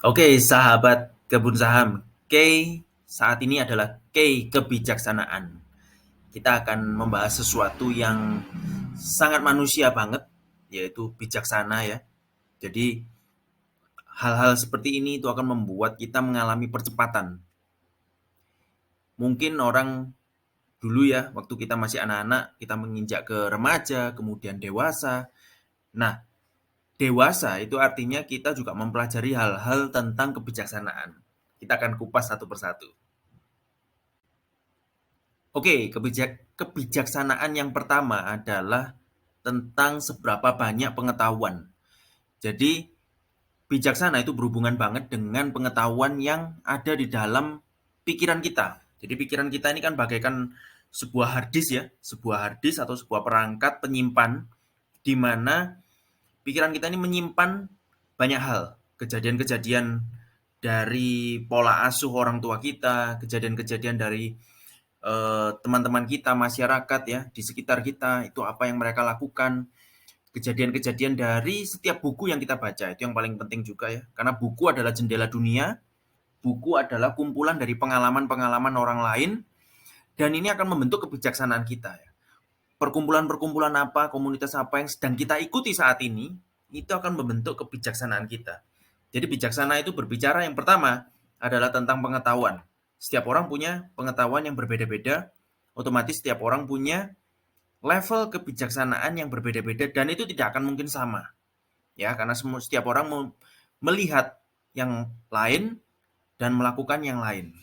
Oke, sahabat kebun saham. K saat ini adalah K kebijaksanaan. Kita akan membahas sesuatu yang sangat manusia banget, yaitu bijaksana ya. Jadi hal-hal seperti ini itu akan membuat kita mengalami percepatan. Mungkin orang dulu ya, waktu kita masih anak-anak, kita menginjak ke remaja, kemudian dewasa. Nah, dewasa itu artinya kita juga mempelajari hal-hal tentang kebijaksanaan. Kita akan kupas satu persatu. Oke, kebijaksanaan yang pertama adalah tentang seberapa banyak pengetahuan. Jadi, bijaksana itu berhubungan banget dengan pengetahuan yang ada di dalam pikiran kita. Jadi, pikiran kita ini kan bagaikan sebuah hard disk ya, sebuah hard disk atau sebuah perangkat penyimpan di mana pikiran kita ini menyimpan banyak hal, kejadian-kejadian dari pola asuh orang tua kita, kejadian-kejadian dari teman-teman kita, masyarakat ya di sekitar kita, itu apa yang mereka lakukan, kejadian-kejadian dari setiap buku yang kita baca, itu yang paling penting juga ya. Karena buku adalah jendela dunia, buku adalah kumpulan dari pengalaman-pengalaman orang lain, dan ini akan membentuk kebijaksanaan kita ya. Perkumpulan-perkumpulan apa, komunitas apa yang sedang kita ikuti saat ini, itu akan membentuk kebijaksanaan kita. Jadi bijaksana itu berbicara yang pertama adalah tentang pengetahuan. Setiap orang punya pengetahuan yang berbeda-beda, otomatis setiap orang punya level kebijaksanaan yang berbeda-beda dan itu tidak akan mungkin sama. Ya, karena setiap orang melihat yang lain dan melakukan yang lain.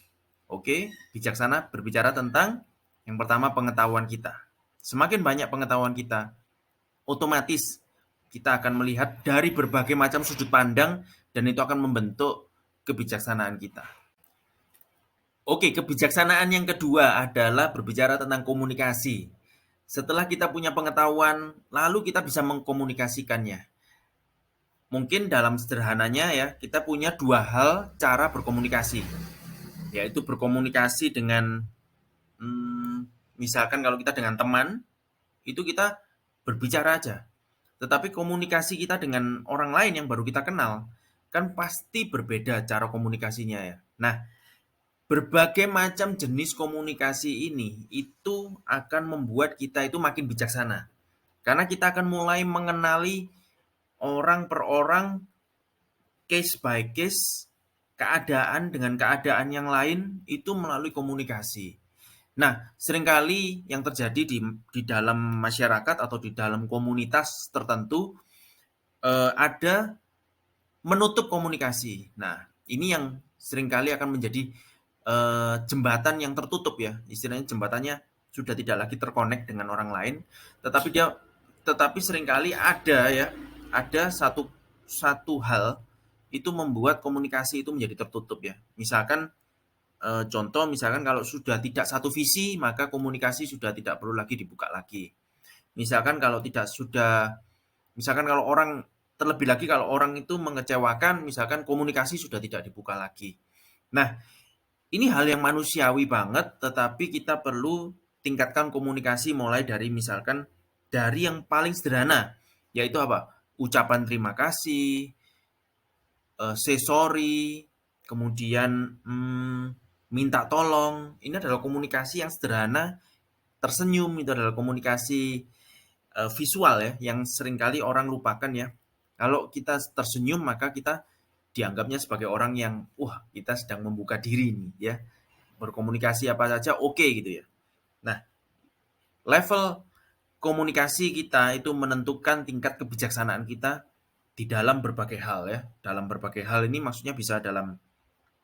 Oke, bijaksana berbicara tentang yang pertama pengetahuan kita. Semakin banyak pengetahuan kita, otomatis kita akan melihat dari berbagai macam sudut pandang dan itu akan membentuk kebijaksanaan kita. Oke, kebijaksanaan yang kedua adalah berbicara tentang komunikasi. Setelah kita punya pengetahuan, lalu kita bisa mengkomunikasikannya. Mungkin dalam sederhananya ya, kita punya dua hal cara berkomunikasi, yaitu berkomunikasi dengan misalkan kalau kita dengan teman, itu kita berbicara aja. Tetapi komunikasi kita dengan orang lain yang baru kita kenal, kan pasti berbeda cara komunikasinya ya. Nah, berbagai macam jenis komunikasi ini itu akan membuat kita itu makin bijaksana. Karena kita akan mulai mengenali orang per orang, case by case, keadaan dengan keadaan yang lain itu melalui komunikasi. Nah, seringkali yang terjadi di dalam masyarakat atau di dalam komunitas tertentu ada menutup komunikasi. Nah, ini yang seringkali akan menjadi jembatan yang tertutup ya. Istilahnya jembatannya sudah tidak lagi terkonek dengan orang lain, tetapi seringkali ada ya, ada satu hal itu membuat komunikasi itu menjadi tertutup ya. Misalkan contoh misalkan kalau sudah tidak satu visi, maka komunikasi sudah tidak perlu lagi dibuka lagi. Misalkan kalau tidak sudah misalkan kalau orang terlebih lagi kalau orang itu mengecewakan, misalkan komunikasi sudah tidak dibuka lagi. Nah, ini hal yang manusiawi banget, tetapi kita perlu tingkatkan komunikasi mulai dari misalkan dari yang paling sederhana, yaitu apa? Ucapan terima kasih, say sorry, kemudian minta tolong. Ini adalah komunikasi yang sederhana, tersenyum itu adalah komunikasi visual ya, yang seringkali orang lupakan ya. Kalau kita tersenyum maka kita dianggapnya sebagai orang yang, wah kita sedang membuka diri nih ya. Berkomunikasi apa saja oke gitu ya. Nah, level komunikasi kita itu menentukan tingkat kebijaksanaan kita di dalam berbagai hal ya. Dalam berbagai hal ini maksudnya bisa dalam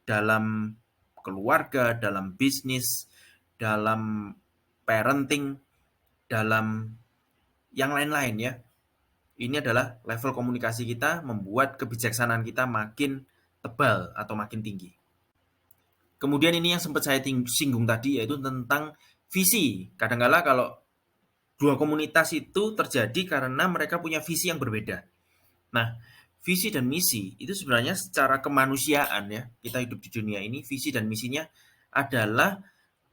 dalam keluarga, dalam bisnis, dalam parenting, dalam yang lain-lain ya. Ini adalah level komunikasi kita membuat kebijaksanaan kita makin tebal atau makin tinggi. Kemudian ini yang sempat saya singgung tadi yaitu tentang visi. Kadang-kala kalau dua komunitas itu terjadi karena mereka punya visi yang berbeda. Nah, visi dan misi itu sebenarnya secara kemanusiaan ya, kita hidup di dunia ini, visi dan misinya adalah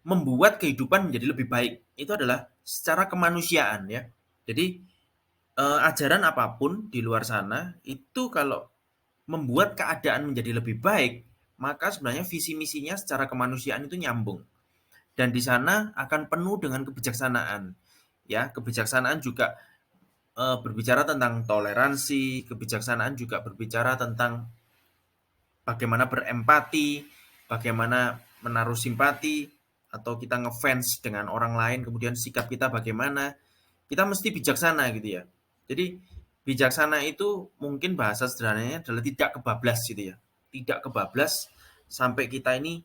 membuat kehidupan menjadi lebih baik. Itu adalah secara kemanusiaan ya. Jadi ajaran apapun di luar sana itu kalau membuat keadaan menjadi lebih baik, maka sebenarnya visi misinya secara kemanusiaan itu nyambung. Dan di sana akan penuh dengan kebijaksanaan. Ya, kebijaksanaan juga berbicara tentang toleransi, kebijaksanaan juga berbicara tentang bagaimana berempati, bagaimana menaruh simpati, atau kita ngefans dengan orang lain, kemudian sikap kita bagaimana, kita mesti bijaksana gitu ya. Jadi bijaksana itu mungkin bahasa sederhananya adalah tidak kebablas gitu ya. Tidak kebablas sampai kita ini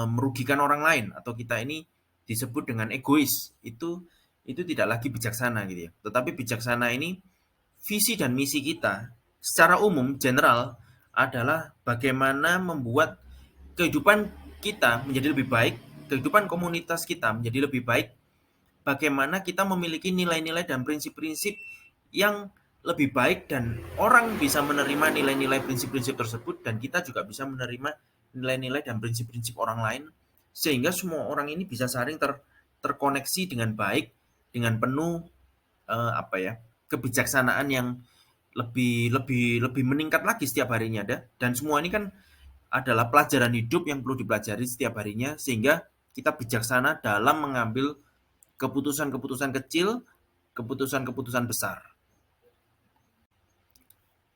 merugikan orang lain atau kita ini disebut dengan egois. Itu tidak lagi bijaksana gitu ya. Tetapi bijaksana ini visi dan misi kita secara umum general adalah bagaimana membuat kehidupan kita menjadi lebih baik, kehidupan komunitas kita menjadi lebih baik, bagaimana kita memiliki nilai-nilai dan prinsip-prinsip yang lebih baik dan orang bisa menerima nilai-nilai prinsip-prinsip tersebut dan kita juga bisa menerima nilai-nilai dan prinsip-prinsip orang lain sehingga semua orang ini bisa saling terkoneksi dengan baik dengan penuh apa ya kebijaksanaan yang lebih lebih lebih meningkat lagi setiap harinya dan semua ini kan adalah pelajaran hidup yang perlu dipelajari setiap harinya sehingga kita bijaksana dalam mengambil keputusan-keputusan kecil, keputusan-keputusan besar.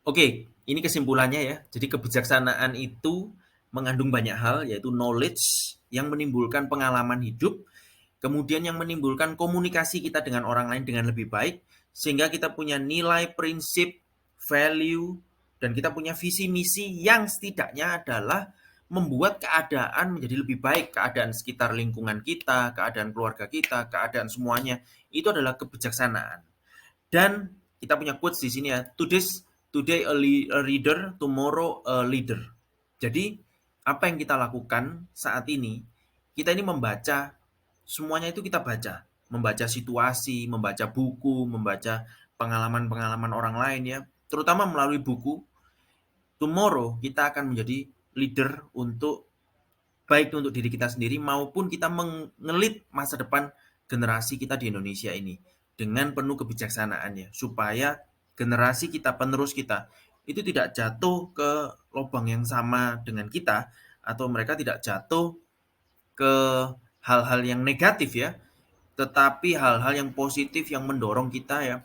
Oke, ini kesimpulannya ya. Jadi kebijaksanaan itu mengandung banyak hal, yaitu knowledge yang menimbulkan pengalaman hidup, kemudian yang menimbulkan komunikasi kita dengan orang lain dengan lebih baik, sehingga kita punya nilai, prinsip, value, dan kita punya visi misi yang setidaknya adalah membuat keadaan menjadi lebih baik, keadaan sekitar lingkungan kita, keadaan keluarga kita, keadaan semuanya, itu adalah kebijaksanaan. Dan kita punya quotes di sini ya, today a reader, tomorrow a leader. Jadi apa yang kita lakukan saat ini, kita ini membaca, semuanya itu kita baca. Membaca situasi, membaca buku, membaca pengalaman-pengalaman orang lain ya. Terutama melalui buku, tomorrow kita akan menjadi leader untuk baik untuk diri kita sendiri maupun kita mengelit masa depan generasi kita di Indonesia ini dengan penuh kebijaksanaannya supaya generasi kita penerus kita itu tidak jatuh ke lubang yang sama dengan kita atau mereka tidak jatuh ke hal-hal yang negatif ya tetapi hal-hal yang positif yang mendorong kita ya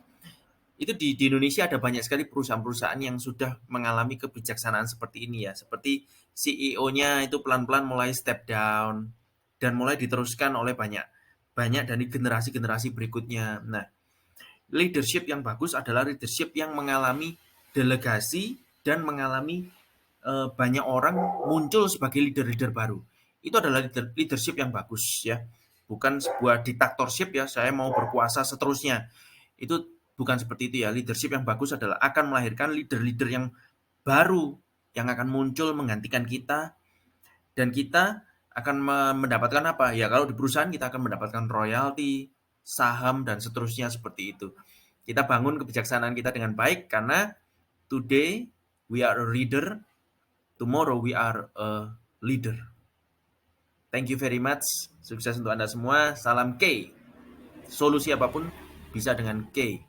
itu di Indonesia ada banyak sekali perusahaan-perusahaan yang sudah mengalami kebijaksanaan seperti ini ya. Seperti CEO-nya itu pelan-pelan mulai step down dan mulai diteruskan oleh banyak banyak dari generasi-generasi berikutnya. Nah, leadership yang bagus adalah leadership yang mengalami delegasi dan mengalami banyak orang muncul sebagai leader-leader baru. Itu adalah leadership yang bagus ya. Bukan sebuah diktatorship ya, saya mau berkuasa seterusnya. Itu bukan seperti itu ya. Leadership yang bagus adalah akan melahirkan leader-leader yang baru yang akan muncul menggantikan kita dan kita akan mendapatkan apa? Ya kalau di perusahaan kita akan mendapatkan royalti, saham dan seterusnya seperti itu. Kita bangun kebijaksanaan kita dengan baik karena today we are a reader, tomorrow we are a leader. Thank you very much. Sukses untuk Anda semua. Salam K. Solusi apapun bisa dengan K.